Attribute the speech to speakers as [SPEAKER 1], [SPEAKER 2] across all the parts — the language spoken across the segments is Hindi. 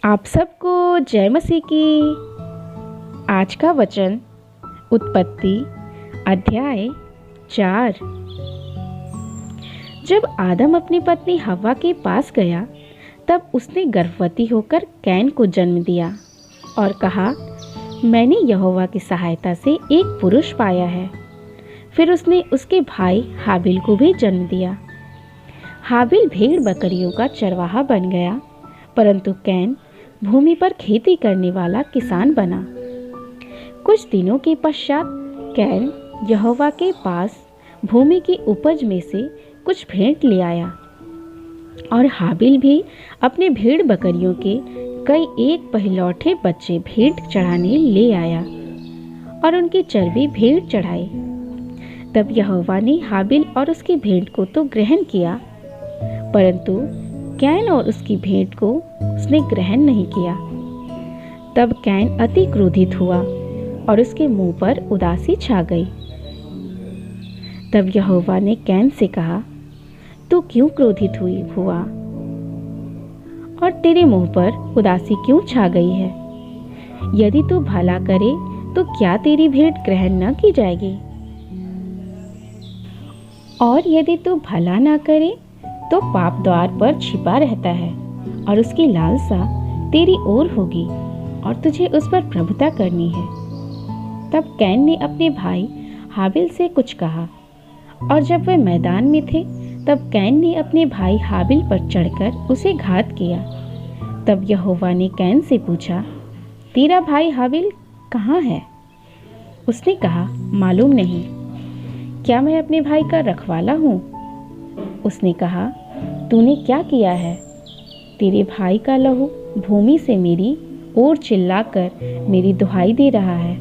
[SPEAKER 1] आप सबको जय मसीह की। आज का वचन उत्पत्ति अध्याय 4। जब आदम अपनी पत्नी हव्वा के पास गया तब उसने गर्भवती होकर कैन को जन्म दिया और कहा, मैंने यहोवा की सहायता से एक पुरुष पाया है। फिर उसने उसके भाई हाबिल को भी जन्म दिया। हाबिल भेड़ बकरियों का चरवाहा बन गया, परंतु कैन भूमि पर खेती करने वाला किसान बना। कुछ दिनों के पश्चात कैन यहोवा के पास भूमि की उपज में से कुछ भेंट ले आया और हाबिल भी अपने भेड़ बकरियों के कई एक पहलौठे बच्चे भेंट चढ़ाने ले आया और उनकी चर्बी भेंट चढ़ाई। तब यहोवा ने हाबिल और उसकी भेंट को तो ग्रहण किया, परंतु कैन और उसकी भेंट को उसने ग्रहण नहीं किया। तब कैन अति क्रोधित हुआ और उसके मुंह पर उदासी छा गई। तब यहोवा ने कैन से कहा, तू क्यों क्रोधित हुआ और तेरे मुंह पर उदासी क्यों छा गई है? यदि तू भला करे तो क्या तेरी भेंट ग्रहण न की जाएगी? और यदि तू भला ना करे तो पाप द्वार पर छिपा रहता है और उसकी लालसा तेरी ओर होगी और तुझे उस पर प्रभुता करनी है। तब कैन ने अपने भाई हाबिल से कुछ कहा, और जब वे मैदान में थे तब कैन ने अपने भाई हाबिल पर चढ़कर उसे घात किया। तब यहोवा ने कैन से पूछा, तेरा भाई हाबिल कहाँ है? उसने कहा, मालूम नहीं। क्या मैं अपने भाई का रखवाला हूँ? उसने कहा, तूने क्या किया है? तेरे भाई का लहू भूमि से मेरी ओर चिल्लाकर मेरी दुहाई दे रहा है।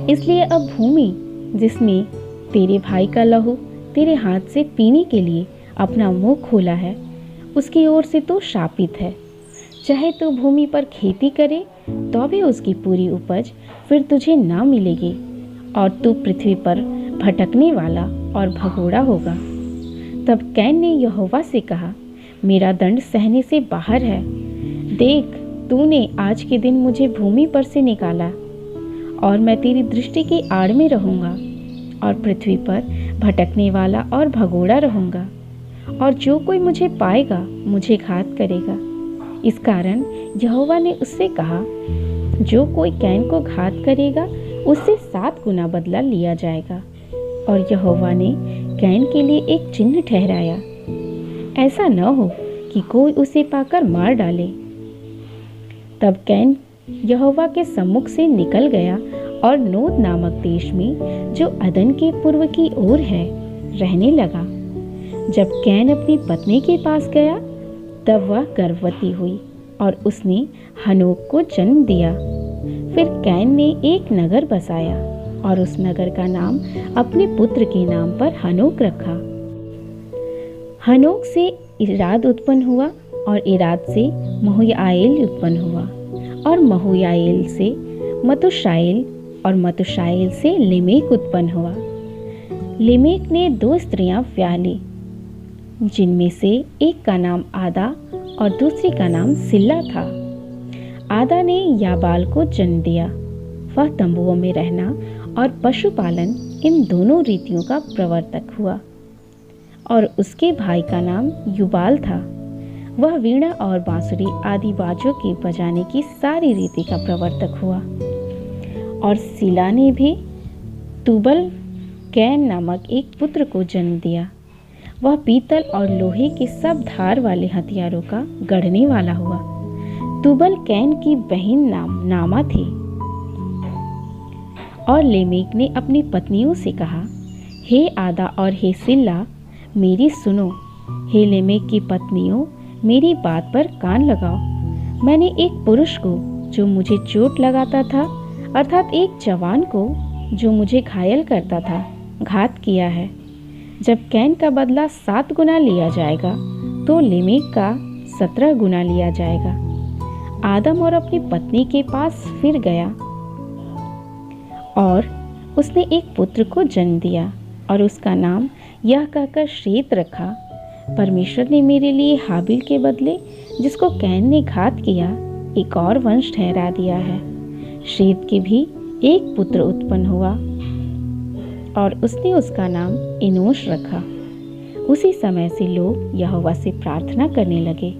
[SPEAKER 1] इसलिए अब भूमि जिसमें तेरे भाई का लहू तेरे हाथ से पीने के लिए अपना मुंह खोला है, उसकी ओर से तो शापित है। चाहे तू भूमि पर खेती करे तो भी उसकी पूरी उपज फिर तुझे ना मिलेगी और तू पृथ्वी पर भटकने वाला और भगोड़ा होगा। तब कैन ने यहोवा से कहा, मेरा दंड सहने से बाहर है। देख, तूने आज के दिन मुझे भूमि पर से निकाला और मैं तेरी दृष्टि की आड़ में रहूँगा और पृथ्वी पर भटकने वाला और भगोड़ा रहूँगा, और जो कोई मुझे पाएगा मुझे घात करेगा। इस कारण यहोवा ने उससे कहा, जो कोई कैन को घात करेगा उससे 7 गुना बदला लिया जाएगा। और यहोवा ने कैन के लिए एक चिन्ह ठहराया, ऐसा न हो कि कोई उसे पाकर मार डाले। तब कैन यहोवा के सम्मुख से निकल गया और नोद नामक देश में, जो अदन के पूर्व की ओर है, रहने लगा। जब कैन अपनी पत्नी के पास गया तब वह गर्भवती हुई और उसने हनोक को जन्म दिया। फिर कैन ने एक नगर बसाया और उस नगर का नाम अपने पुत्र के नाम पर हनोक रखा। हनोक से इराद उत्पन्न हुआ और इराद से महुयाएल उत्पन्न हुआ और महुयाएल से मतुशाएल और मतुशाएल से लिमेक उत्पन्न हुआ। लिमेक ने 2 स्त्रियां ब्याह ली, जिनमें से एक का नाम आदा और दूसरी का नाम सिल्ला था। आदा ने याबाल को जन्म दिया। वह तंबुओं में रहना और पशुपालन इन दोनों रीतियों का प्रवर्तक हुआ। और उसके भाई का नाम युबाल था। वह वीणा और बांसुरी आदि बाजों के बजाने की सारी रीति का प्रवर्तक हुआ। और सिला ने भी तुबल कैन नामक एक पुत्र को जन्म दिया। वह पीतल और लोहे के सब धार वाले हथियारों का गढ़ने वाला हुआ। तुबल कैन की बहन नामा थी। और लेमेक ने अपनी पत्नियों से कहा, हे आदा और हे सिल्ला, मेरी सुनो। हे लेमेक की पत्नियों, मेरी बात पर कान लगाओ। मैंने एक पुरुष को जो मुझे चोट लगाता था, अर्थात एक जवान को जो मुझे घायल करता था, घात किया है। जब कैन का बदला 7 गुना लिया जाएगा तो लेमेक का 17 गुना लिया जाएगा। आदम और अपनी पत्नी के पास फिर गया और उसने एक पुत्र को जन्म दिया और उसका नाम यह कहकर शेत रखा, परमेश्वर ने मेरे लिए हाबिल के बदले, जिसको कैन ने घात किया, एक और वंश ठहरा दिया है। शेत के भी एक पुत्र उत्पन्न हुआ और उसने उसका नाम एनोश रखा। उसी समय से लोग यहोवा से प्रार्थना करने लगे,